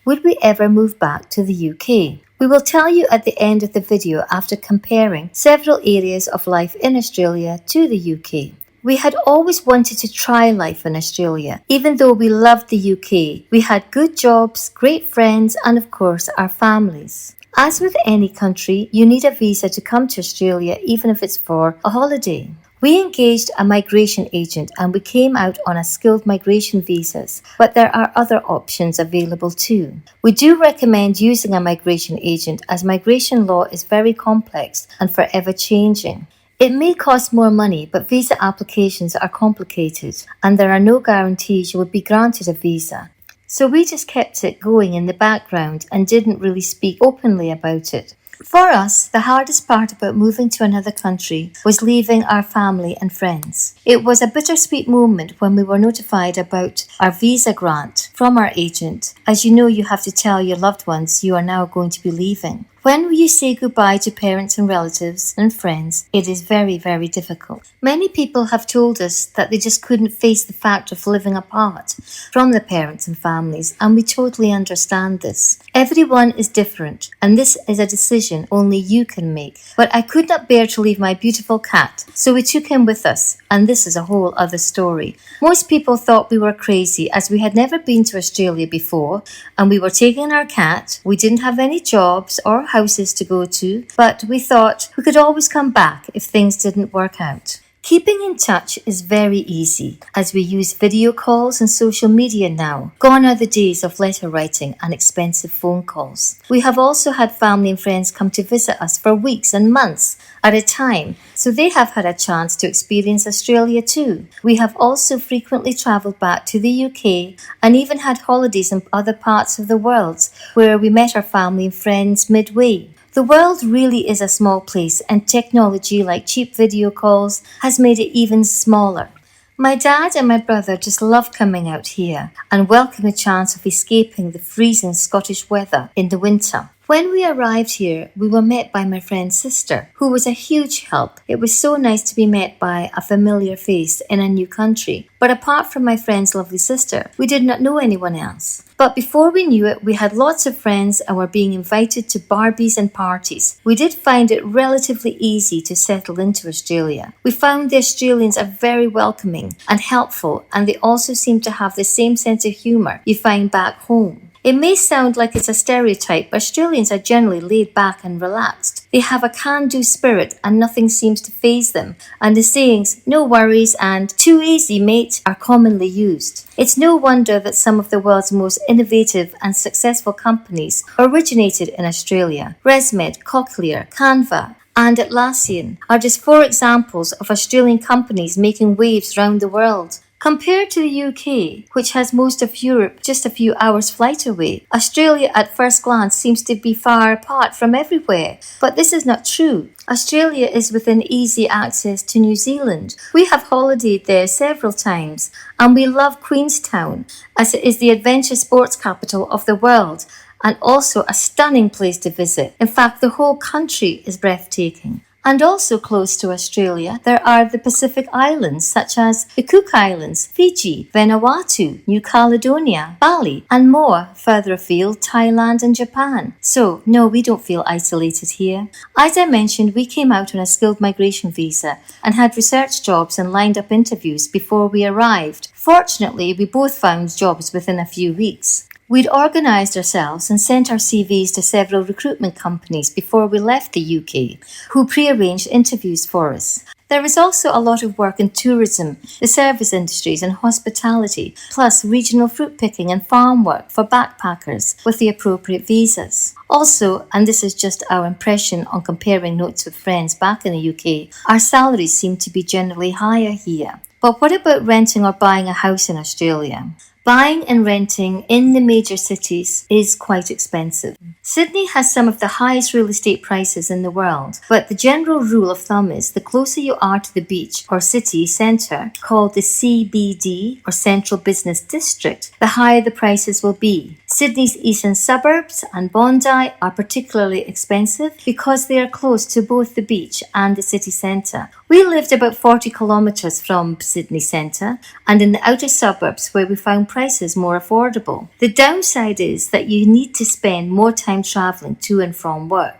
would we ever move back to the UK? We will tell you at the end of the video after comparing several areas of life in Australia to the UK. We had always wanted to try life in Australia. Even though we loved the UK, we had good jobs, great friends, and of course our families. As with any country, you need a visa to come to Australia even if it's for a holiday. We engaged a migration agent and we came out on a skilled migration visas, but there are other options available too. We do recommend using a migration agent as migration law is very complex and forever changing. It may cost more money, but visa applications are complicated and there are no guarantees you will be granted a visa. So we just kept it going in the background and didn't really speak openly about it. For us, the hardest part about moving to another country was leaving our family and friends. It was a bittersweet moment when we were notified about our visa grant from our agent. As you know, you have to tell your loved ones you are now going to be leaving. When you say goodbye to parents and relatives and friends, it is very, very difficult. Many people have told us that they just couldn't face the fact of living apart from their parents and families, and we totally understand this. Everyone is different, and this is a decision only you can make. But I could not bear to leave my beautiful cat, so we took him with us, and this is a whole other story. Most people thought we were crazy as we had never been to Australia before, and we were taking our cat. We didn't have any jobs or houses to go to, but we thought we could always come back if things didn't work out. Keeping in touch is very easy as we use video calls and social media now. Gone are the days of letter writing and expensive phone calls. We have also had family and friends come to visit us for weeks and months at a time, so they have had a chance to experience Australia too. We have also frequently travelled back to the UK and even had holidays in other parts of the world where we met our family and friends midway. The world really is a small place, and technology like cheap video calls has made it even smaller. My dad and my brother just love coming out here and welcome a chance of escaping the freezing Scottish weather in the winter. When we arrived here, we were met by my friend's sister, who was a huge help. It was so nice to be met by a familiar face in a new country. But apart from my friend's lovely sister, we did not know anyone else. But before we knew it, we had lots of friends and were being invited to barbees and parties. We did find it relatively easy to settle into Australia. We found the Australians are very welcoming and helpful, and they also seem to have the same sense of humour you find back home. It may sound like it's a stereotype, but Australians are generally laid back and relaxed. They have a can-do spirit and nothing seems to faze them. And the sayings, no worries and too easy mate, are commonly used. It's no wonder that some of the world's most innovative and successful companies originated in Australia. ResMed, Cochlear, Canva, and Atlassian are just 4 examples of Australian companies making waves around the world. Compared to the UK, which has most of Europe just a few hours flight away, Australia at first glance seems to be far apart from everywhere. But this is not true. Australia is within easy access to New Zealand. We have holidayed there several times, and we love Queenstown, as it is the adventure sports capital of the world, and also a stunning place to visit. In fact, the whole country is breathtaking. And also close to Australia, there are the Pacific Islands such as the Cook Islands, Fiji, Vanuatu, New Caledonia, Bali, and more further afield, Thailand and Japan. So, no, we don't feel isolated here. As I mentioned, we came out on a skilled migration visa and had research jobs and lined up interviews before we arrived. Fortunately, we both found jobs within a few weeks. We'd organised ourselves and sent our CVs to several recruitment companies before we left the UK, who pre-arranged interviews for us. There is also a lot of work in tourism, the service industries and hospitality, plus regional fruit picking and farm work for backpackers with the appropriate visas. Also, and this is just our impression on comparing notes with friends back in the UK, our salaries seem to be generally higher here. But what about renting or buying a house in Australia? Buying and renting in the major cities is quite expensive. Sydney has some of the highest real estate prices in the world, but the general rule of thumb is the closer you are to the beach or city centre, called the CBD or Central Business District, the higher the prices will be. Sydney's eastern suburbs and Bondi are particularly expensive because they are close to both the beach and the city centre. We lived about 40 kilometres from Sydney Centre and in the outer suburbs where we found prices more affordable. The downside is that you need to spend more time travelling to and from work.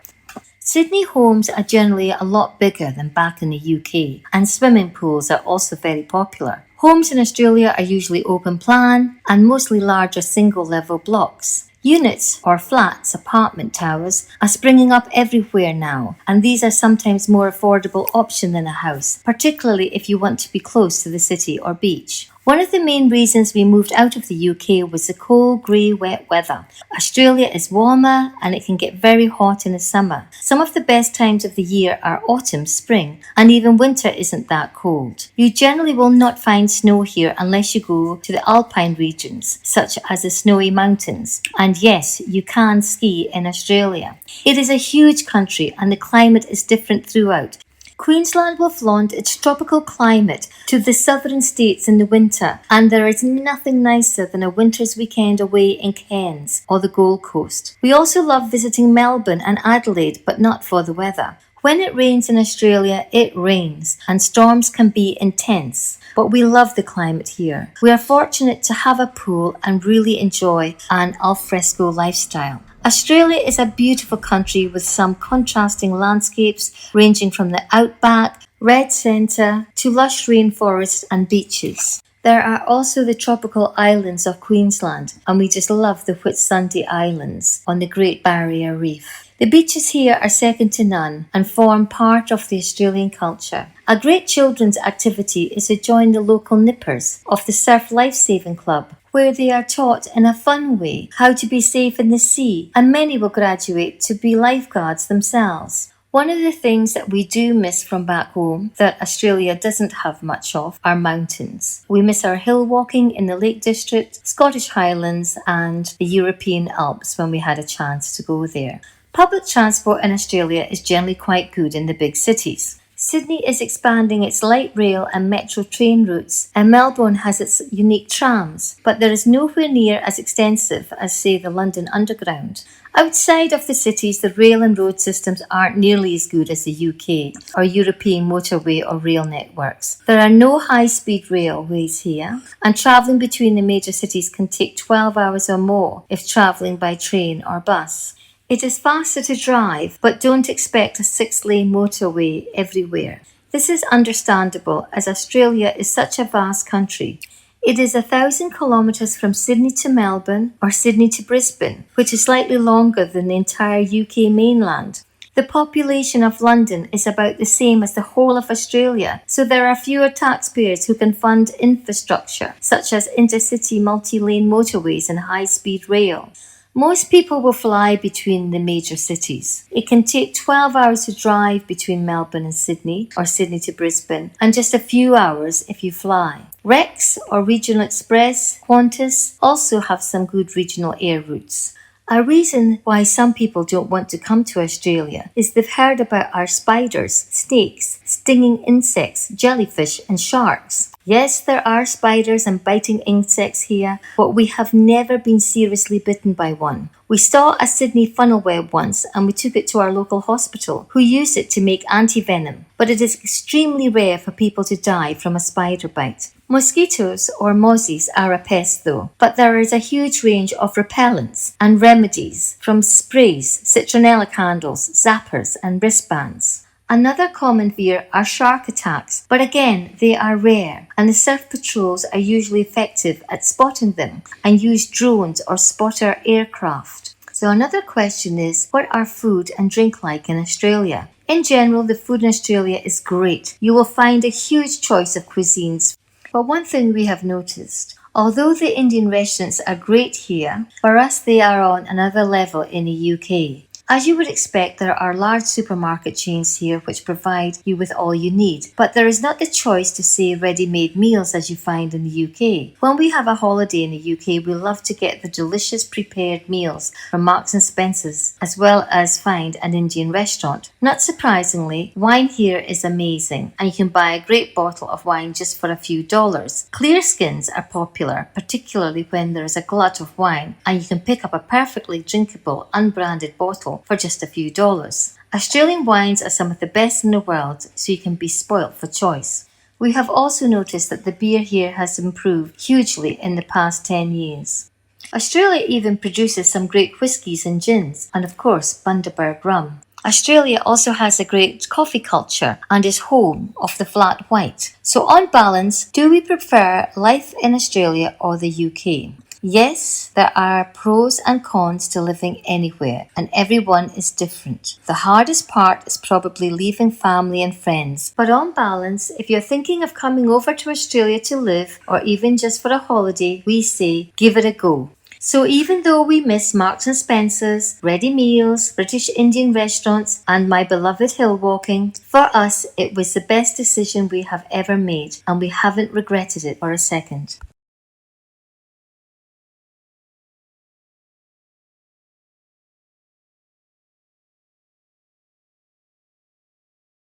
Sydney homes are generally a lot bigger than back in the UK, and swimming pools are also very popular. Homes in Australia are usually open plan and mostly larger single level blocks. Units or flats, apartment towers, are springing up everywhere now, and these are sometimes more affordable option than a house, particularly if you want to be close to the city or beach. One of the main reasons we moved out of the UK was the cold, grey, wet weather. Australia is warmer and it can get very hot in the summer. Some of the best times of the year are autumn, spring, and even winter isn't that cold. You generally will not find snow here unless you go to the alpine regions, such as the snowy mountains. And yes, you can ski in Australia. It is a huge country and the climate is different throughout. Queensland will flaunt its tropical climate to the southern states in the winter, and there is nothing nicer than a winter's weekend away in Cairns or the Gold Coast. We also love visiting Melbourne and Adelaide, but not for the weather. When it rains in Australia, it rains, and storms can be intense. But we love the climate here. We are fortunate to have a pool and really enjoy an alfresco lifestyle. Australia is a beautiful country with some contrasting landscapes ranging from the outback, red centre to lush rainforests and beaches. There are also the tropical islands of Queensland, and we just love the Whitsunday Islands on the Great Barrier Reef. The beaches here are second to none and form part of the Australian culture. A great children's activity is to join the local nippers of the Surf Lifesaving Club, where they are taught in a fun way how to be safe in the sea, and many will graduate to be lifeguards themselves. One of the things that we do miss from back home that Australia doesn't have much of are mountains. We miss our hill walking in the Lake District, Scottish Highlands and the European Alps when we had a chance to go there. Public transport in Australia is generally quite good in the big cities. Sydney is expanding its light rail and metro train routes, and Melbourne has its unique trams, but there is nowhere near as extensive as, say, the London Underground. Outside of the cities, the rail and road systems aren't nearly as good as the UK or European motorway or rail networks. There are no high-speed railways here, and travelling between the major cities can take 12 hours or more if travelling by train or bus. It is faster to drive, but don't expect a 6-lane motorway everywhere. This is understandable as Australia is such a vast country. It is 1,000 kilometres from Sydney to Melbourne or Sydney to Brisbane, which is slightly longer than the entire UK mainland. The population of London is about the same as the whole of Australia, so there are fewer taxpayers who can fund infrastructure, such as intercity multi-lane motorways and high-speed rail. Most people will fly between the major cities. It can take 12 hours to drive between Melbourne and Sydney, or Sydney to Brisbane, and just a few hours if you fly. Rex or Regional Express, Qantas also have some good regional air routes. A reason why some people don't want to come to Australia is they've heard about our spiders, snakes, stinging insects, jellyfish and sharks. Yes, there are spiders and biting insects here, but we have never been seriously bitten by one. We saw a Sydney funnel web once and we took it to our local hospital, who used it to make antivenom, but it is extremely rare for people to die from a spider bite. Mosquitoes or mozzies are a pest though, but there is a huge range of repellents and remedies from sprays, citronella candles, zappers and wristbands. Another common fear are shark attacks, but again, they are rare, and the surf patrols are usually effective at spotting them and use drones or spotter aircraft. So another question is, what are food and drink like in Australia? In general, the food in Australia is great. You will find a huge choice of cuisines. But one thing we have noticed, although the Indian restaurants are great here, for us they are on another level in the UK. As you would expect, there are large supermarket chains here which provide you with all you need, but there is not the choice to say ready-made meals as you find in the UK. When we have a holiday in the UK, we love to get the delicious prepared meals from Marks and Spencer's, as well as find an Indian restaurant. Not surprisingly, wine here is amazing, and you can buy a great bottle of wine just for a few dollars. Clear skins are popular, particularly when there is a glut of wine, and you can pick up a perfectly drinkable, unbranded bottle for just a few dollars. Australian wines are some of the best in the world, so you can be spoilt for choice. We have also noticed that the beer here has improved hugely in the past 10 years. Australia even produces some great whiskies and gins, and of course Bundaberg rum. Australia also has a great coffee culture and is home of the flat white. So on balance, do we prefer life in Australia or the UK? Yes, there are pros and cons to living anywhere, and everyone is different. The hardest part is probably leaving family and friends. But on balance, if you're thinking of coming over to Australia to live, or even just for a holiday, we say give it a go. So even though we miss Marks and Spencer's, ready meals, British Indian restaurants, and my beloved hill walking, for us it was the best decision we have ever made, and we haven't regretted it for a second.